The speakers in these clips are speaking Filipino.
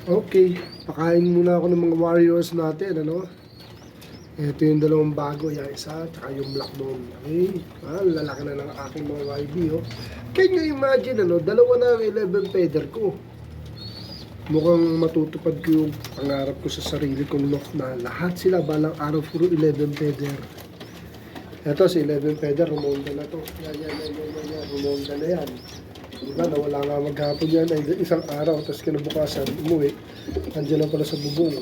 Okay, pakain muna ako ng mga warriors natin, ano? Ito yung dalawang bago, yung isa, tsaka yung black moon. Okay, lalaki na ng aking mga YB, oh. Can you imagine, ano, dalawa na ang 11 feather ko. Mukhang matutupad ko yung pangarap ko sa sarili kong lock na lahat sila balang araw puro 11 feather. Ito si 11 feather, rumonda na to. Yan, rumonda na yan. Diba, nawala nga maghapon yan ay isang araw, tapos kinabukasan, umuwi, nandiyan na pala sa bubong.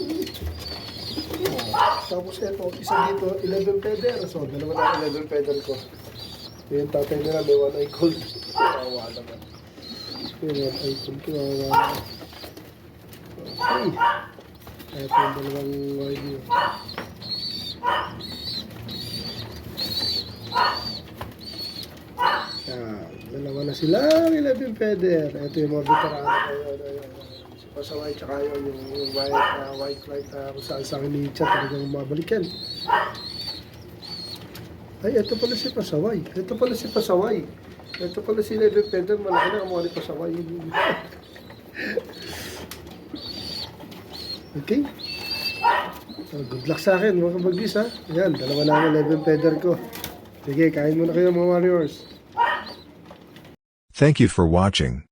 Tapos ito, isa dito, 11 feather. So, dalawa na 11 feather ko. Yung tatay nila, may one eye cold. Kawawa naman. Yung one eye cold, kawawa naman. Okay. Ito yung dalawang idea. Dalawa na sila, 11 feather. Ito yung mga veterano. Si Pasaway, tsaka yung white flight kung saan ni Chat talagang mabalikan. Ay, ito pala si Pasaway. Ito pala si Pasaway. Ito pala si 11 feather. Malaki na kamukha ni Pasaway. Okay. So, good luck sa akin mga kabagis, ha. Ayan, dalawa na ang 11 feather ko. Sige, kain muna kayo mga warriors. Thank you for watching.